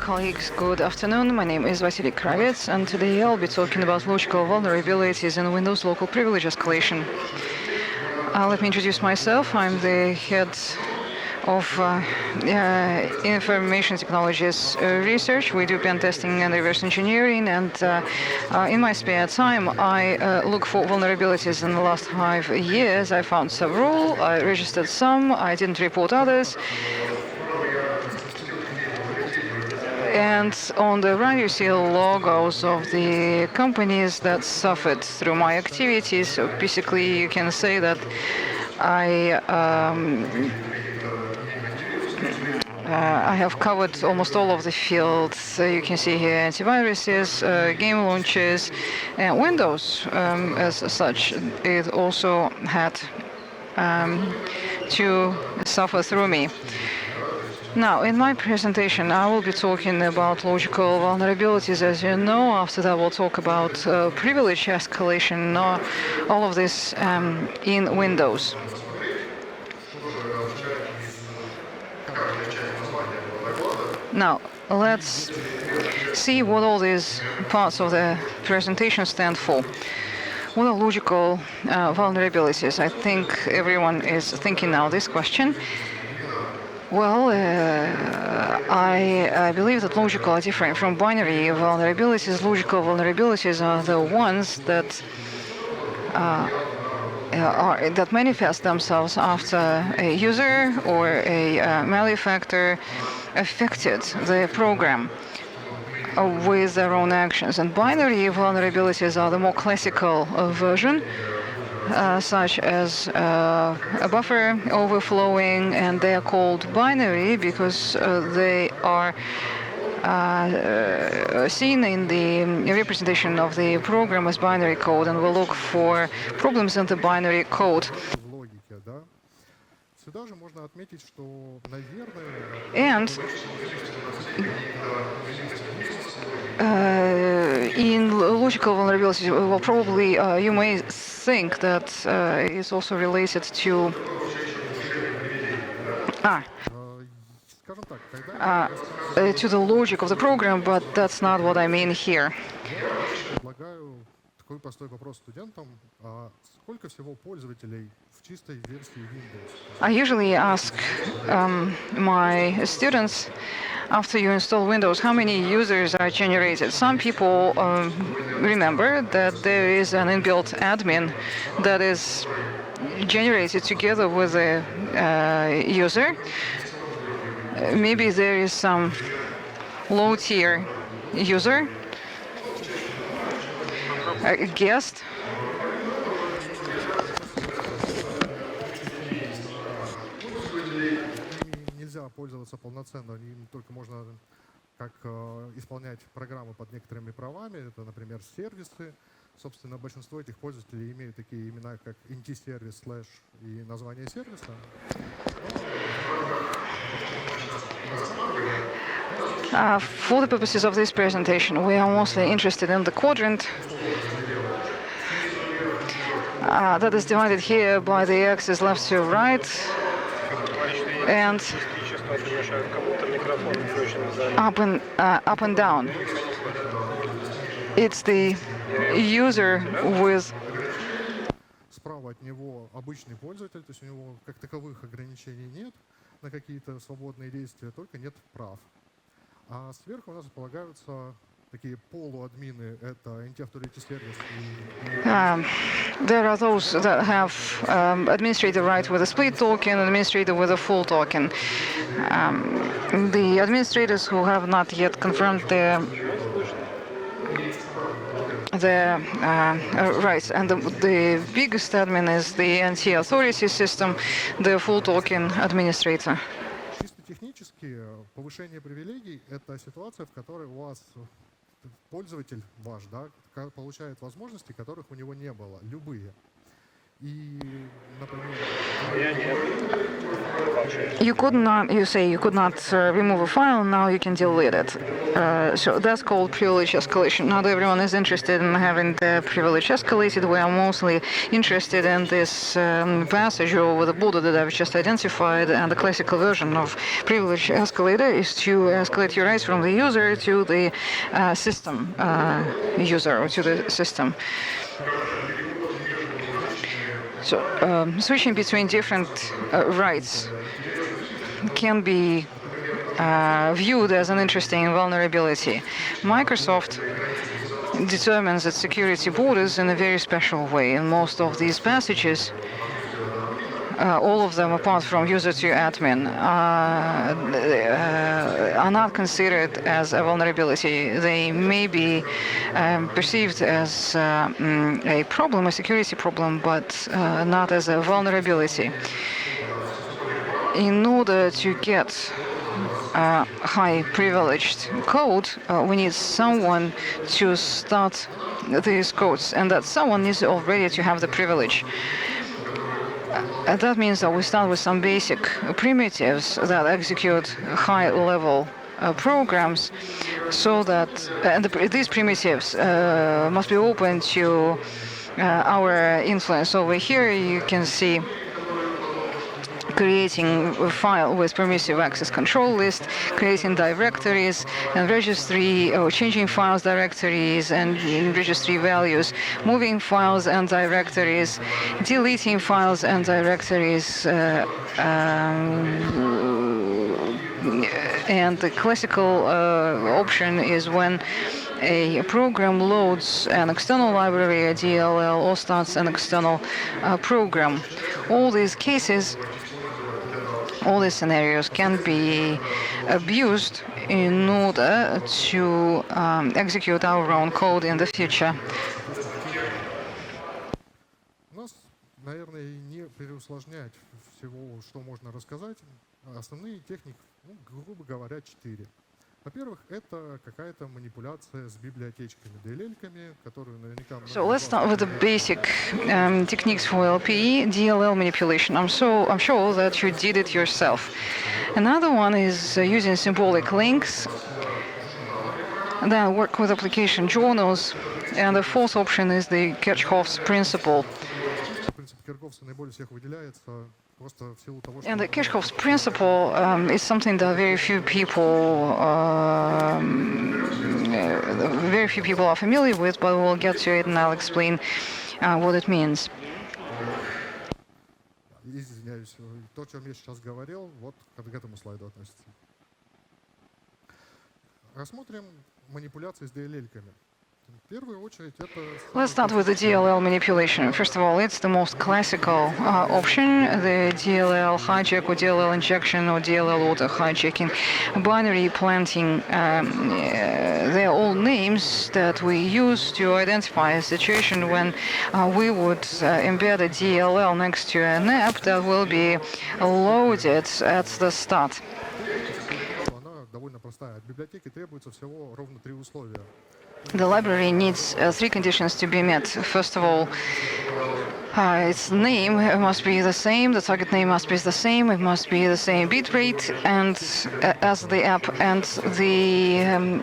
colleagues, good afternoon. My name is Vasiliy Kravets, and today I'll be talking about logical vulnerabilities in Windows local privilege escalation. Let me introduce myself. I'm the head of information technologies research. We do pen testing and reverse engineering, and in my spare time, I look for vulnerabilities. In the last 5 years, I found several. I registered some. I didn't report others. And on the right, you see logos of the companies that suffered through my activities. So basically, you can say that I have covered almost all of the fields. You can see here antiviruses, game launchers, and Windows as such. It also had to suffer through me. Now, in my presentation, I will be talking about logical vulnerabilities, as you know. After that, we'll talk about privilege escalation, all of this in Windows. Now, let's see what all these parts of the presentation stand for. What are logical vulnerabilities? I think everyone is thinking now this question. Well, I believe that logical are different from binary vulnerabilities. Logical vulnerabilities are the ones that that manifest themselves after a user or a malefactor affected the program with their own actions. And binary vulnerabilities are the more classical version, such as a buffer overflowing, and they are called binary because they are seen in the representation of the program as binary code, and we'll look for problems in the binary code. And in logical vulnerabilities, well, probably you may think that it's also related to the logic of the program, but that's not what I mean here. I usually ask my students, after you install Windows, how many users are generated? Some people remember that there is an inbuilt admin that is generated together with the user. Maybe there is some low-tier user, a guest. Нельзя пользоваться полноценно, им только можно как исполнять программы под некоторыми правами, это, например, сервисы. Собственно, большинство этих пользователей имеют такие имена, как int-сервис, слэш и название сервиса. For the purposes of this presentation, we are mostly interested in the quadrant that is divided here by the axis left to right, and up and down. It's the user with Справа от него обычный пользователь, то есть у него как таковых ограничений нет на какие-то свободные действия, только нет прав. А сверху у нас располагаются такие полуадмины, это anti-authority service. There are those that have administrator right with a split token, administrator with a full token. The administrators who have not yet confirmed their rights, and the biggest admin is the anti-authority system, the full token administrator. Чисто технически повышение привилегий – это ситуация, в которой у вас пользователь ваш, да, получает возможности, которых у него не было, любые. И, например, You could not, you say you could not remove a file, now you can delete it. So that's called privilege escalation. Not everyone is interested in having the privilege escalated. We are mostly interested in this passage over the border that I've just identified, and the classical version of privilege escalator is to escalate your rights from the user to the system user, or to the system. So switching between different rights can be viewed as an interesting vulnerability. Microsoft determines its security borders in a very special way. In most of these passages, all of them apart from user to admin are not considered as a vulnerability. They may be perceived as a problem, a security problem, but not as a vulnerability. In order to get high privileged code, we need someone to start these codes, and that someone needs already to have the privilege. That means that we start with some basic primitives that execute high-level programs, so that these primitives must be open to our influence. Over here you can see creating a file with permissive access control list, creating directories and registry, or changing files, directories, and registry values, moving files and directories, deleting files and directories, and the classical option is when a program loads an external library, a DLL, or starts an external program. All these cases, all these scenarios can be abused in order to execute our own code in the future. у нас, наверное, не переусложнять всего, что можно рассказать. Основные техники, грубо говоря, 4. Во-первых, это какая-то манипуляция с библиотечками, DLL-ками, которую наверняка... So let's start with the basic techniques for LPE, DLL manipulation. I'm sure that you did it yourself. Another one is using symbolic links, then work with application journals, and the fourth option is the Kirchhoff's principle. Принцип Киркхофса наиболее всех выделяется. And the Kirchhoff's principle is something that very few people are familiar with, but we'll get to it and I'll explain what it means. Извиняюсь, то, о чем я сейчас говорил, вот к этому слайду относится. Рассмотрим манипуляции с DLL-ками. Let's start with the DLL manipulation. First of all, it's the most classical option, the DLL hijack or DLL injection or DLL auto hijacking. Binary planting, they're all names that we use to identify a situation when we would embed a DLL next to an app that will be loaded at the start. The library needs 3 conditions to be met. First of all, its name must be the same, the target name must be the same, it must be the same bitrate and as the app, and the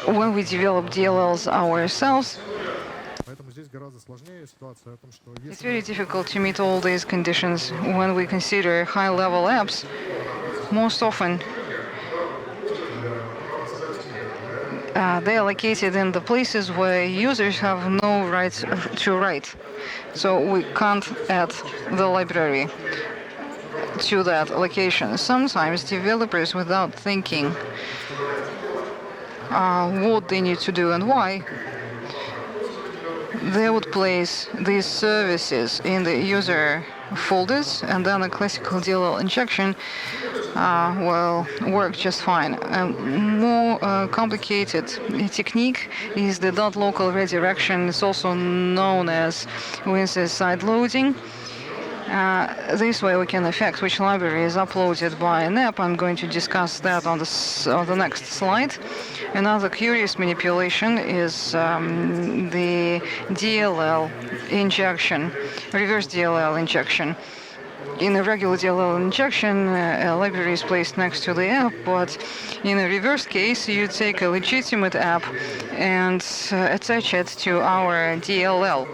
when we develop DLLs ourselves, it's very difficult to meet all these conditions when we consider high-level apps. Most often, they are located in the places where users have no rights to write. So we can't add the library to that location. Sometimes developers, without thinking what they need to do and why, they would place these services in the user folders, and then a classical DLL injection will work just fine. A more complicated technique is the .local redirection. It's also known as Windsor side loading. This way we can affect which library is uploaded by an app. I'm going to discuss that on the next slide. Another curious manipulation is the DLL injection, reverse DLL injection. In a regular DLL injection, a library is placed next to the app, but in a reverse case, you take a legitimate app and attach it to our DLL.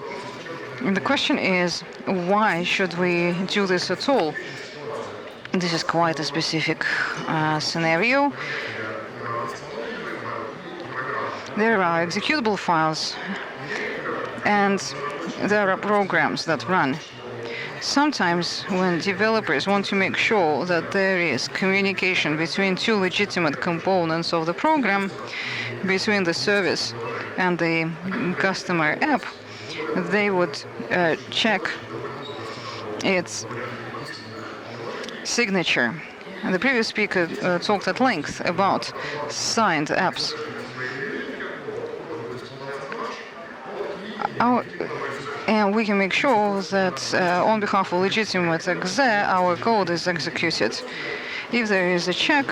And the question is, why should we do this at all? This is quite a specific scenario. There are executable files and there are programs that run. Sometimes when developers want to make sure that there is communication between two legitimate components of the program, between the service and the customer app, they would check its signature. And the previous speaker talked at length about signed apps. And we can make sure that on behalf of legitimate exe, our code is executed. If there is a check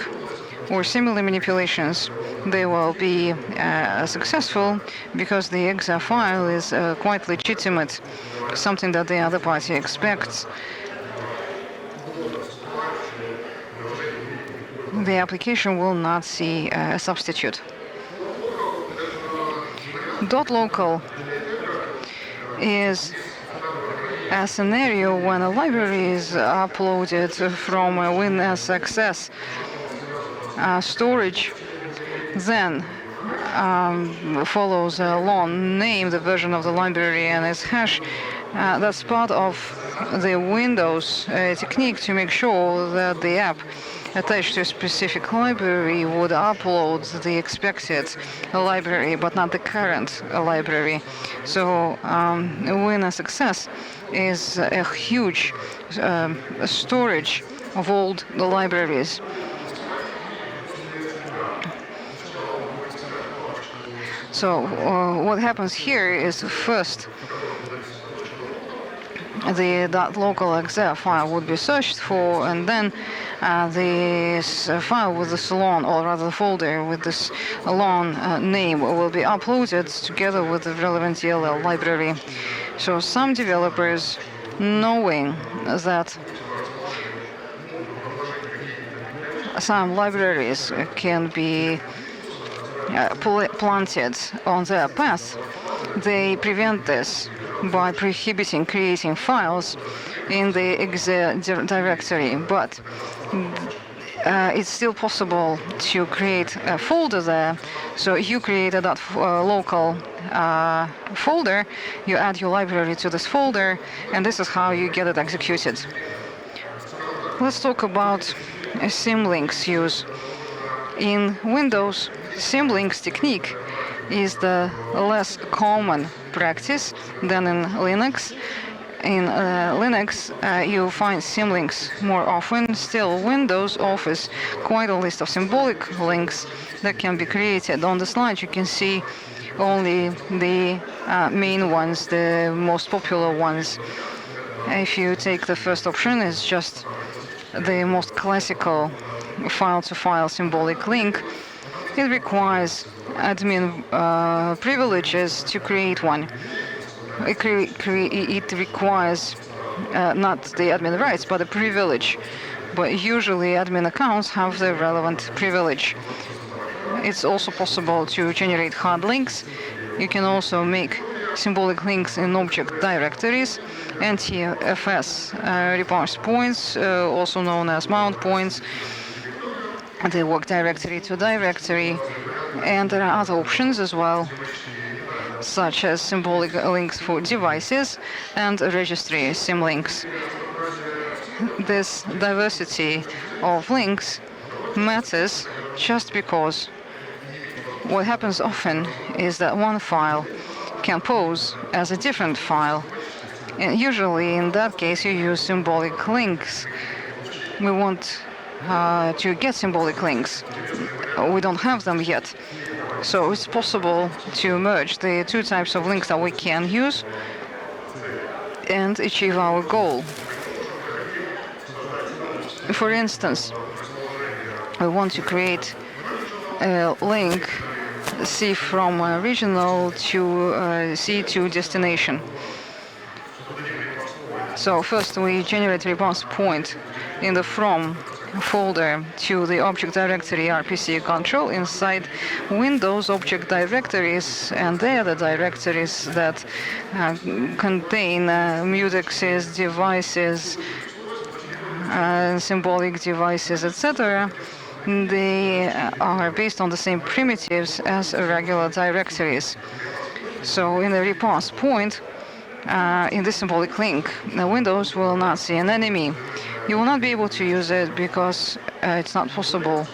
or similar manipulations, they will be successful because the exe file is quite legitimate, something that the other party expects. The application will not see a substitute. .local is a scenario when a library is uploaded from a WinSXS storage, then follows a long name, the version of the library, and its hash. That's part of the Windows technique to make sure that the app attached to a specific library would upload the expected library, but not the current library. So WinSXS is a huge storage of old libraries. So what happens here is first the .local exe file would be searched for, and then this file with this long, or rather the folder with this long name will be uploaded together with the relevant DLL library. So some developers, knowing that some libraries can be planted on their path, they prevent this by prohibiting creating files in the exe directory. But it's still possible to create a folder there. So you create a .local folder, you add your library to this folder, and this is how you get it executed. Let's talk about symlinks use. In Windows, symlinks technique is the less common practice than in Linux. In Linux, you find symlinks more often. Still, Windows offers quite a list of symbolic links that can be created. On the slide, you can see only the main ones, the most popular ones. If you take the first option, it's just the most classical file-to-file symbolic link. It requires admin privileges to create one. It requires not the admin rights, but a privilege. But usually admin accounts have the relevant privilege. It's also possible to generate hard links. You can also make symbolic links in object directories, NTFS reparse points, also known as mount points. They work directory to directory, and there are other options as well, such as symbolic links for devices and registry symlinks. This diversity of links matters just because what happens often is that one file can pose as a different file, and usually in that case you use symbolic links. We want to get symbolic links. We don't have them yet. So it's possible to merge the two types of links that we can use and achieve our goal. For instance, we want to create a link C from original to C to destination. So first we generate a repass point in the from folder to the object directory RPC control inside Windows object directories, and they are the directories that contain mutexes, devices, symbolic devices, etc. They are based on the same primitives as regular directories. So in the repass point, in this symbolic link, Windows will not see an enemy. You will not be able to use it because it's not possible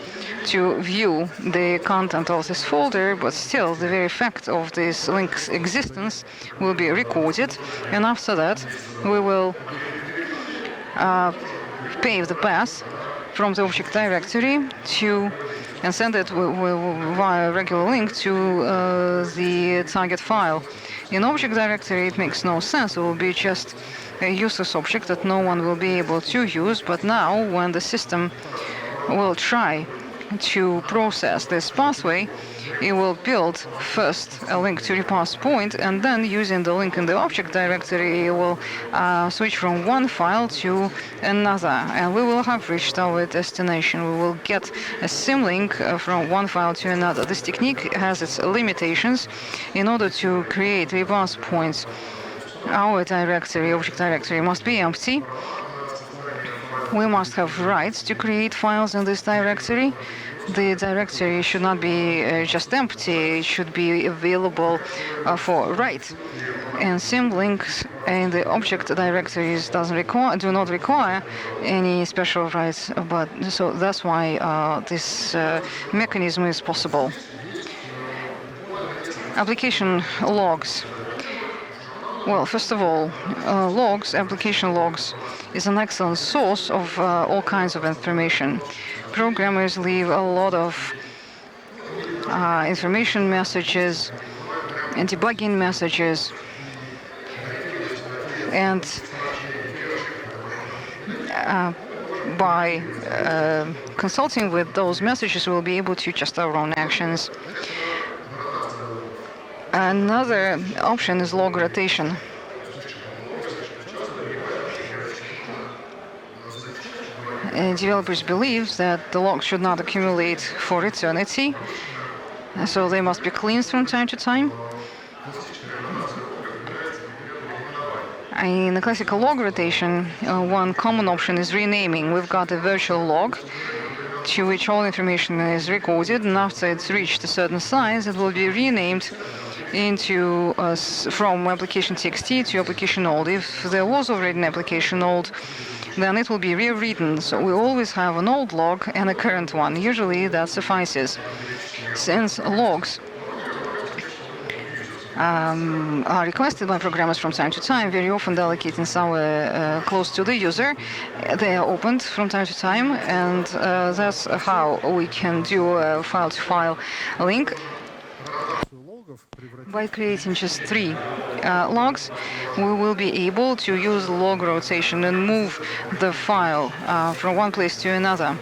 to view the content of this folder, but still the very fact of this link's existence will be recorded, and after that we will pave the path from the object directory to and send it via regular link to the target file. In object directory, it makes no sense. It will be just a useless object that no one will be able to use. But now, when the system will try to process this pathway, it will build first a link to repass point, and then using the link in the object directory, it will switch from one file to another, and we will have reached our destination. We will get a symlink from one file to another. This technique has its limitations. In order to create repass points, our directory, object directory, must be empty. We must have rights to create files in this directory. The directory should not be just empty, it should be available for write. And symlinks in the object directories do not require any special rights, but so that's why this mechanism is possible. Application logs. Well, first of all, application logs, is an excellent source of all kinds of information. Programmers leave a lot of information messages and debugging messages, and by consulting with those messages, we'll be able to adjust our own actions. Another option is log rotation. Developers believe that the logs should not accumulate for eternity, so they must be cleansed from time to time. In the classical log rotation, one common option is renaming. We've got a virtual log to which all information is recorded, and after it's reached a certain size, it will be renamed into from application txt to application old. If there was already an application old, then it will be rewritten. So we always have an old log and a current one. Usually that suffices. Since logs are requested by programmers from time to time, very often delicate and somewhere close to the user, they are opened from time to time, and that's how we can do a file-to-file link. By creating just 3 logs, we will be able to use log rotation and move the file from one place to another.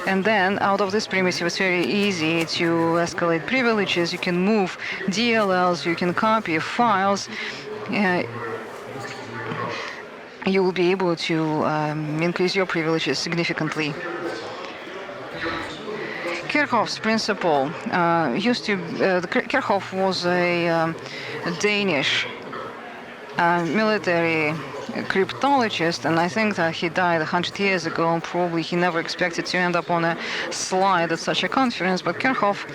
And then out of this primitive, it's very easy to escalate privileges. You can move DLLs, you can copy files. You will be able to increase your privileges significantly. Kirchhoff's principle Kirchhoff was a Danish military cryptologist, and I think that he died 100 years ago, and probably he never expected to end up on a slide at such a conference. But Kirchhoff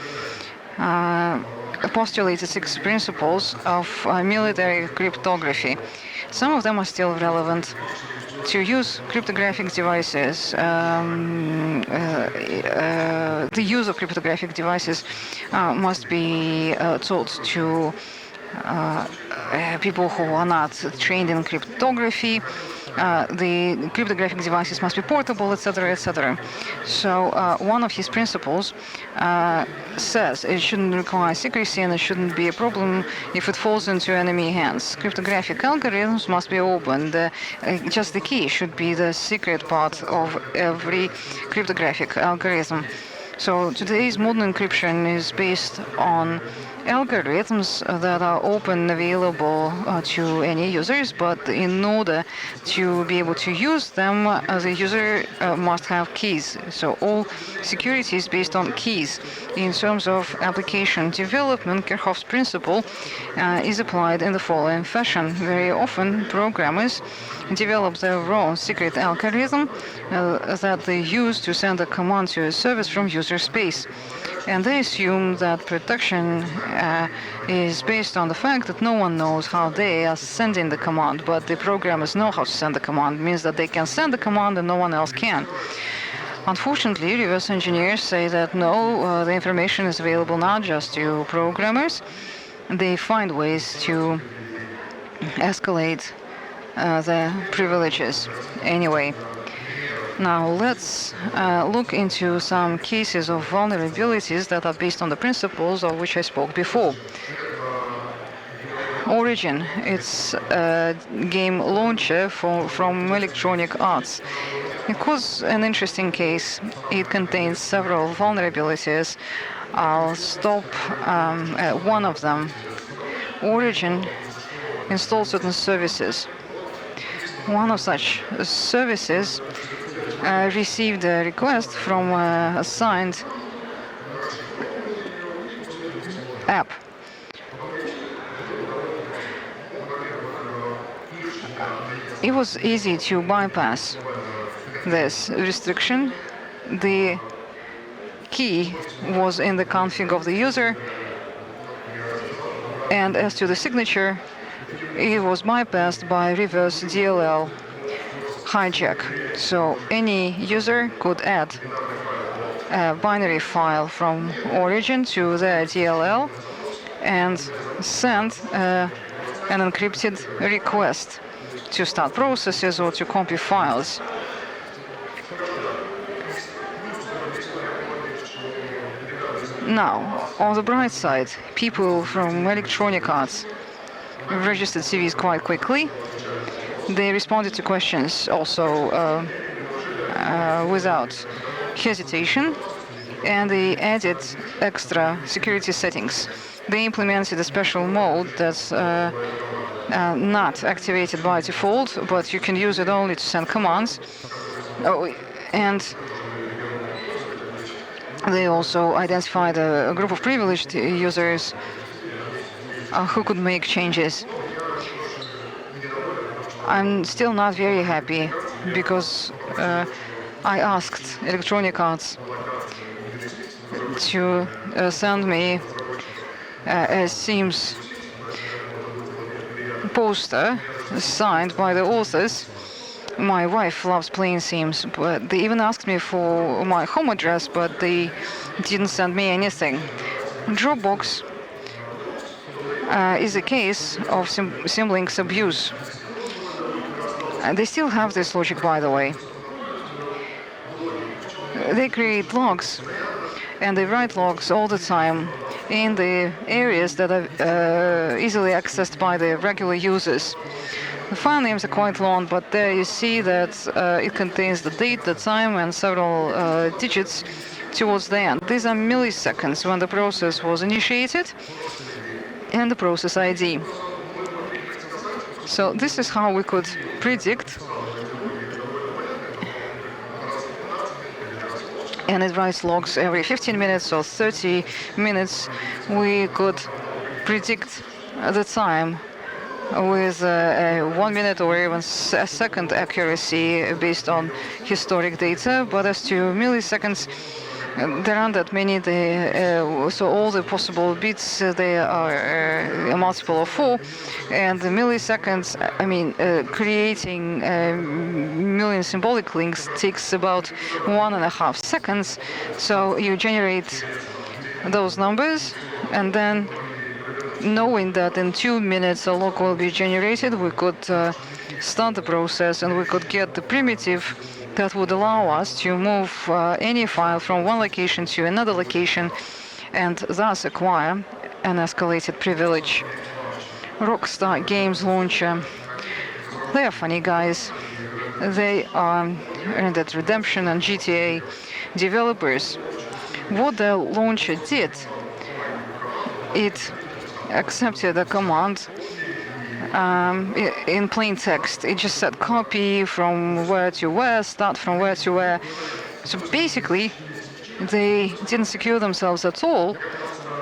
postulated 6 principles of military cryptography. Some of them are still relevant. To use cryptographic devices, the use of cryptographic devices must be taught to people who are not trained in cryptography. The cryptographic devices must be portable, etc., etc. So one of his principles says it shouldn't require secrecy and it shouldn't be a problem if it falls into enemy hands. Cryptographic algorithms must be open. Just the key should be the secret part of every cryptographic algorithm. So today's modern encryption is based on algorithms that are open, available to any users, but in order to be able to use them, the user must have keys. So all security is based on keys. In terms of application development, Kirchhoff's principle is applied in the following fashion. Very often, programmers develop their own secret algorithm that they use to send a command to a service from user space. And they assume that protection is based on the fact that no one knows how they are sending the command, but the programmers know how to send the command. It means that they can send the command and no one else can. Unfortunately, reverse engineers say that no, the information is available not just to programmers. They find ways to escalate the privileges anyway. Now let's look into some cases of vulnerabilities that are based on the principles of which I spoke before. Origin, it's a game launcher from Electronic Arts. It was an interesting case. It contains several vulnerabilities. I'll stop at one of them. Origin installs certain services. One of such services received a request from a signed app. It was easy to bypass this restriction. The key was in the config of the user, and as to the signature, it was bypassed by reverse DLL hijack. So any user could add a binary file from origin to the DLL and send an encrypted request to start processes or to copy files. Now, on the bright side, people from Electronic Arts registered CVs quite quickly. They responded to questions also without hesitation, and they added extra security settings. They implemented a special mode that's not activated by default, but you can use it only to send commands. And they also identified a group of privileged users who could make changes. I'm still not very happy because I asked Electronic Arts to send me a Sims poster signed by the authors. My wife loves playing Sims, but they even asked me for my home address, but they didn't send me anything. Dropbox is a case of Symlinks abuse. They still have this logic, by the way. They create logs, and they write logs all the time in the areas that are easily accessed by the regular users. The file names are quite long, but there you see that it contains the date, the time, and several digits towards the end. These are milliseconds when the process was initiated and the process ID. So this is how we could predict, and it writes logs every 15 minutes or 30 minutes. We could predict the time with 1 minute or even a second accuracy based on historic data, but as to milliseconds, there aren't that many. So all the possible bits, they are a multiple of 4, and the milliseconds, creating a million symbolic links takes about 1.5 seconds. So you generate those numbers, and then knowing that in 2 minutes a log will be generated, we could start the process and we could get the primitive that would allow us to move any file from one location to another location and thus acquire an escalated privilege. Rockstar Games launcher. They are funny guys. They are Red Dead Redemption and GTA developers. What the launcher did, it accepted a command in plain text. It just said copy from where to where, start from where to where. So basically, they didn't secure themselves at all.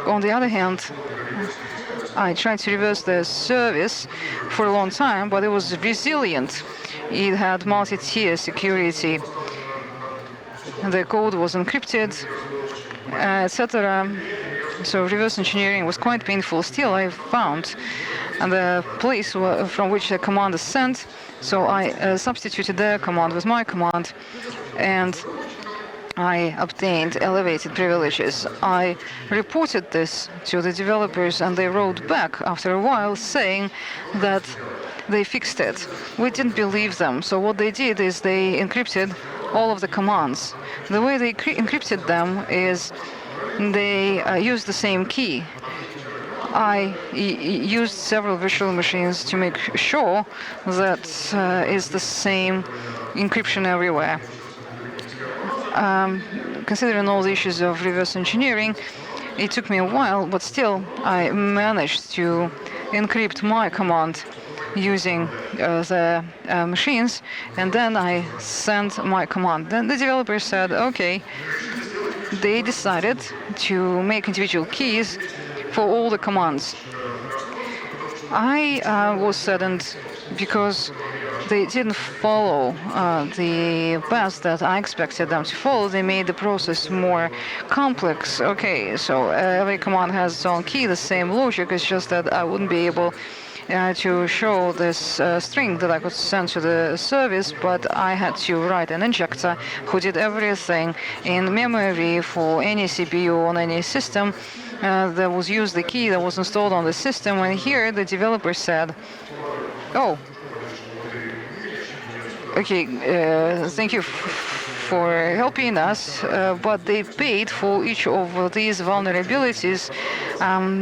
On the other hand, I tried to reverse the service for a long time, but it was resilient. It had multi-tier security. The code was encrypted, etc. So reverse engineering was quite painful. Still, I found the place from which the command is sent. So I substituted their command with my command, and I obtained elevated privileges. I reported this to the developers, and they wrote back after a while saying that they fixed it. We didn't believe them. So what they did is they encrypted all of the commands. The way they encrypted them is they used the same key. I used several virtual machines to make sure that it's the same encryption everywhere. Considering all the issues of reverse engineering, it took me a while, but still I managed to encrypt my command using the machines, and then I sent my command. Then the developer said, okay, they decided to make individual keys for all the commands. I was saddened because they didn't follow the path that I expected them to follow. They made the process more complex. Okay, so every command has its own key, the same logic. It's just that I wouldn't be able to show this string that I could send to the service, but I had to write an injector who did everything in memory for any CPU on any system that was used, the key that was installed on the system. And here the developer said, oh, okay, thank you for helping us, but they paid for each of these vulnerabilities.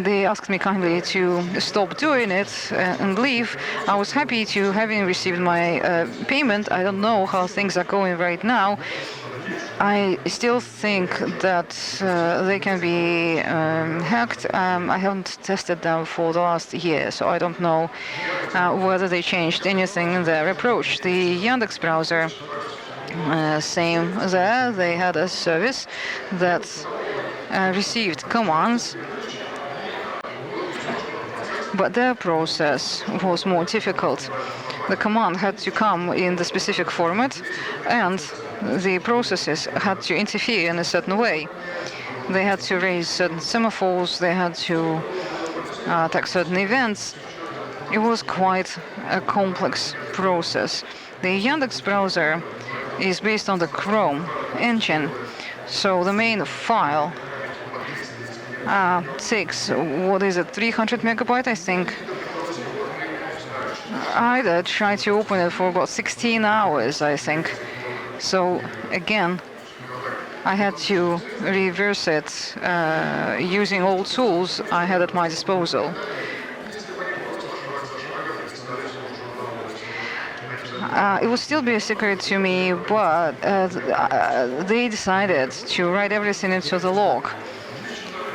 They asked me kindly to stop doing it and leave. I was happy to having received my payment. I don't know how things are going right now. I still think that they can be hacked. I haven't tested them for the last year, so I don't know whether they changed anything in their approach. The Yandex browser, same there. They had a service that received commands, but their process was more difficult. The command had to come in the specific format, and the processes had to interfere in a certain way. They had to raise certain semaphores, they had to attack certain events. It was quite a complex process. The Yandex browser is based on the Chrome engine, so the main file takes, 300 megabyte, I think. I tried to open it for about 16 hours, I think. So again, I had to reverse it using all tools I had at my disposal. It would still be a secret to me, but they decided to write everything into the log.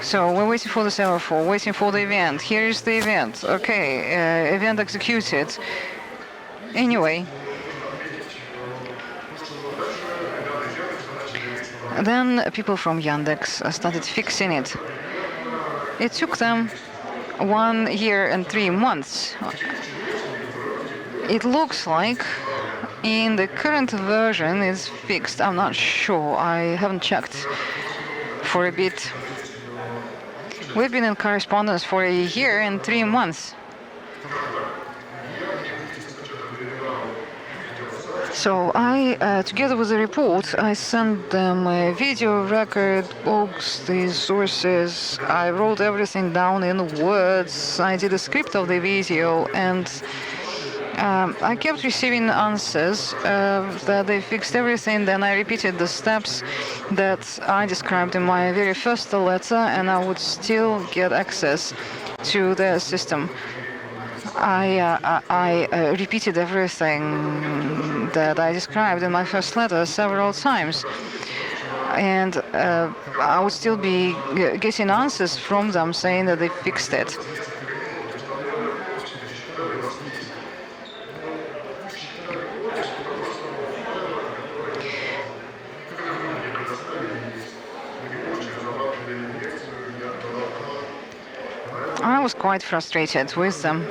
So we're waiting for the semaphore, waiting for the event. Here is the event. Okay, event executed. Anyway. Then people from Yandex started fixing it. It took them 1 year and 3 months. It looks like in the current version it's fixed. I'm not sure. I haven't checked for a bit. We've been in correspondence for 1 year and 3 months. So together with the report, I sent them a video record, books, the sources. I wrote everything down in words. I did a script of the video, and I kept receiving answers that they fixed everything. Then I repeated the steps that I described in my very first letter, and I would still get access to their system. I repeated everything that I described in my first letter several times, and I would still be getting answers from them saying that they fixed it. I was quite frustrated with them.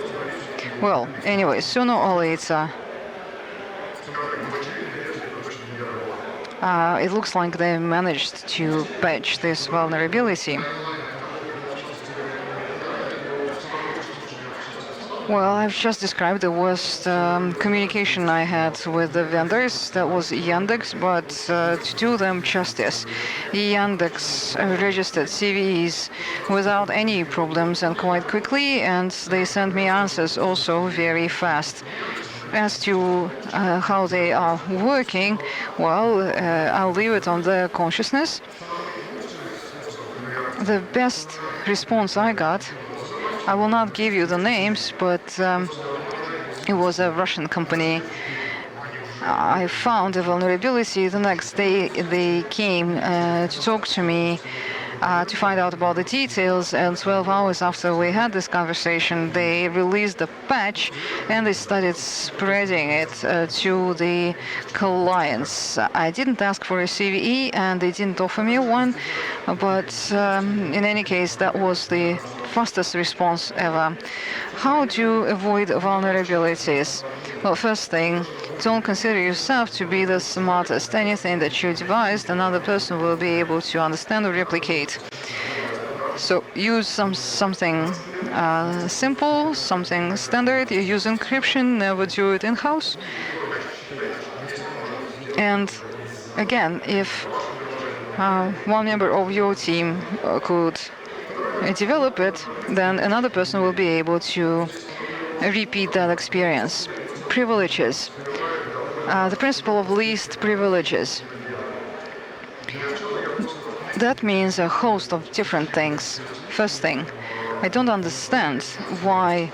Well, anyway, sooner or later, it looks like they managed to patch this vulnerability. Well, I've just described the worst communication I had with the vendors. That was Yandex, but to do them justice, Yandex registered CVEs without any problems and quite quickly, and they sent me answers also very fast. As to how they are working, well, I'll leave it on their consciousness. The best response I got, I will not give you the names, but it was a Russian company. I found a vulnerability. The next day they came to talk to me to find out about the details, and 12 hours after we had this conversation, they released the patch and they started spreading it to the clients. I didn't ask for a CVE and they didn't offer me one, but in any case, that was the fastest response ever. How to avoid vulnerabilities? Well, first thing, don't consider yourself to be the smartest. Anything that you devised, another person will be able to understand or replicate. So use something simple, something standard. You use encryption, never do it in-house. And again, if one member of your team could develop it, then another person will be able to repeat that experience. Privileges. The principle of least privileges. That means a host of different things. First thing, I don't understand why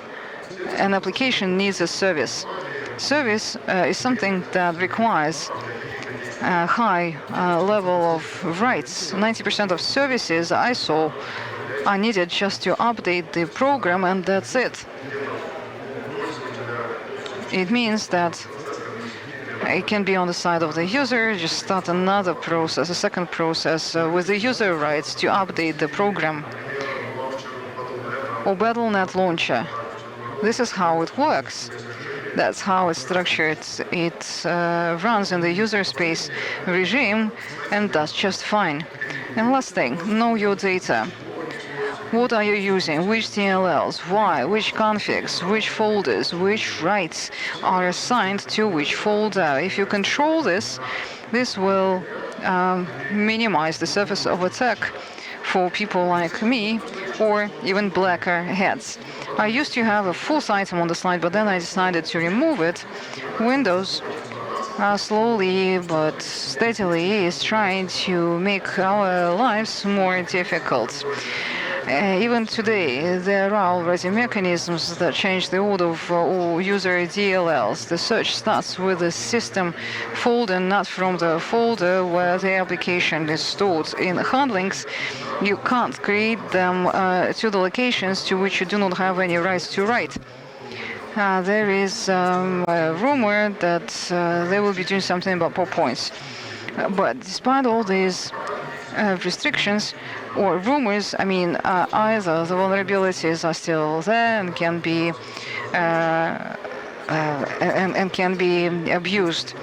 an application needs a service. Service is something that requires a high level of rights. 90% of services I saw are needed just to update the program, and that's it. It means that it can be on the side of the user, just start another process, a second process with the user rights to update the program. Or BattleNet Launcher. This is how it works. That's how it's structured. It runs in the user space regime and does just fine. And last thing, know your data. What are you using? Which DLLs? Why? Which configs? Which folders? Which rights are assigned to which folder? If you control this, this will minimize the surface of attack for people like me or even blacker heads. I used to have a false item on the slide, but then I decided to remove it. Windows slowly but steadily is trying to make our lives more difficult. Even today, there are already mechanisms that change the order of all user DLLs. The search starts with the system folder, not from the folder where the application is stored. In hard links, you can't create them to the locations to which you do not have any rights to write. There is a rumor that they will be doing something about pop points. But despite all these restrictions or rumors, I mean, either the vulnerabilities are still there and can be can be abused.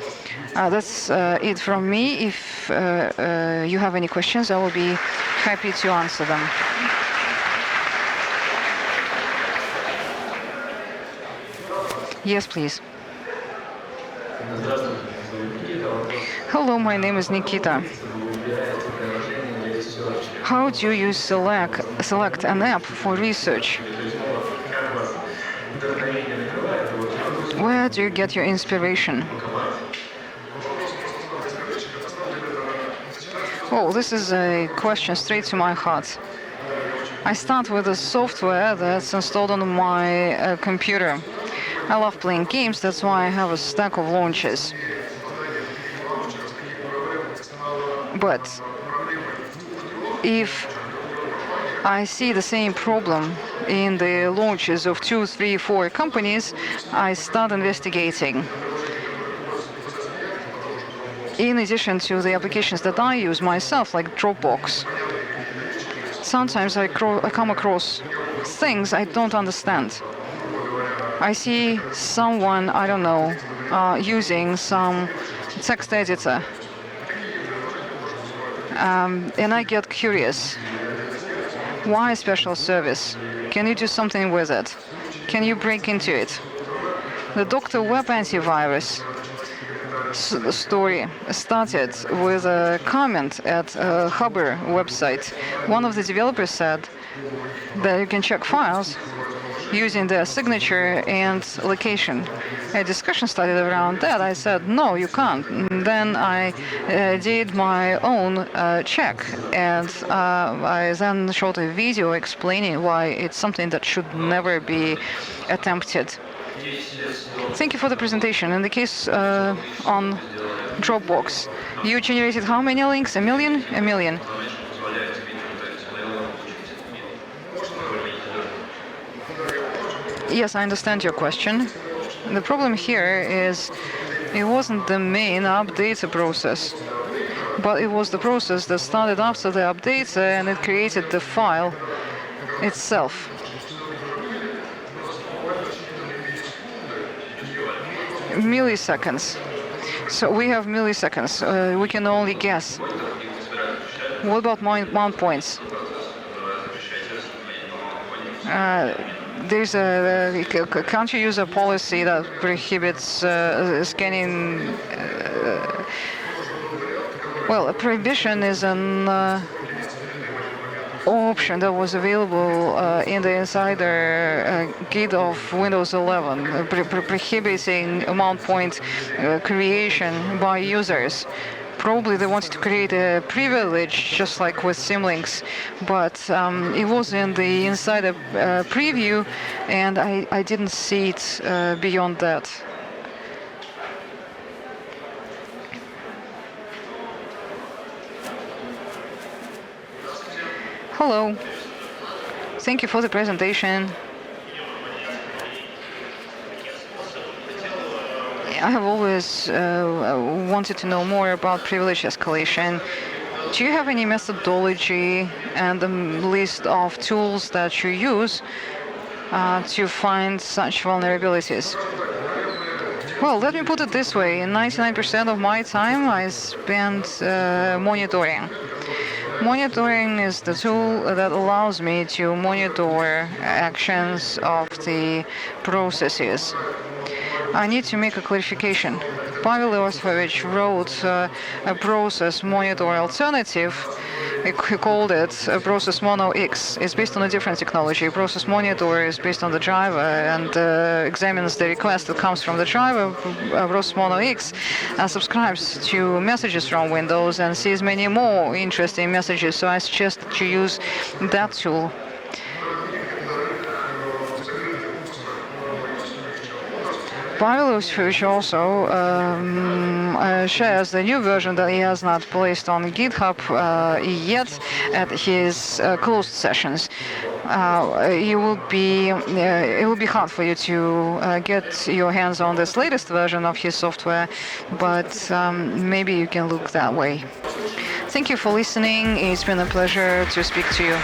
That's it from me. If you have any questions, I will be happy to answer them. Yes, please. Hello, my name is Nikita. How do you select an app for research? Where do you get your inspiration? Oh, this is a question straight to my heart. I start with the software that's installed on my computer. I love playing games, that's why I have a stack of launches. But if I see the same problem in the launches of 2, 3, 4 companies, I start investigating. In addition to the applications that I use myself, like Dropbox, sometimes I come across things I don't understand. I see someone, I don't know, using some text editor. And I get curious. Why a special service? Can you do something with it? Can you break into it? The Dr. Web antivirus story started with a comment at a Hubber website. One of the developers said that you can check files using their signature and location. A discussion started around that. I said, no, you can't. And then I did my own check, and I then showed a video explaining why it's something that should never be attempted. Thank you for the presentation. In the case on Dropbox, you generated how many links? A million? A million. Yes, I understand your question. The problem here is it wasn't the main update process, but it was the process that started after the update and it created the file itself. Milliseconds. So we have milliseconds. We can only guess. What about mount points? There's a country user policy that prohibits scanning. Well, a prohibition is an option that was available in the insider guide of Windows 11, prohibiting mount point creation by users. Probably they wanted to create a privilege, just like with Symlinks, but it was in the insider preview, and I didn't see it beyond that. Hello. Thank you for the presentation. I have always wanted to know more about privilege escalation. Do you have any methodology and a list of tools that you use to find such vulnerabilities? Well, let me put it this way. 99% of my time I spend monitoring. Monitoring is the tool that allows me to monitor actions of the processes. I need to make a clarification. Vasiliy Kravets wrote a process monitor alternative. He called it Process Mono X. It's based on a different technology. Process Monitor is based on the driver and examines the request that comes from the driver. Process Mono X subscribes to messages from Windows and sees many more interesting messages. So I suggest that you use that tool. Vasiliy Kravets also shares the new version that he has not placed on GitHub yet at his closed sessions. It will be hard for you to get your hands on this latest version of his software, but maybe you can look that way. Thank you for listening. It's been a pleasure to speak to you.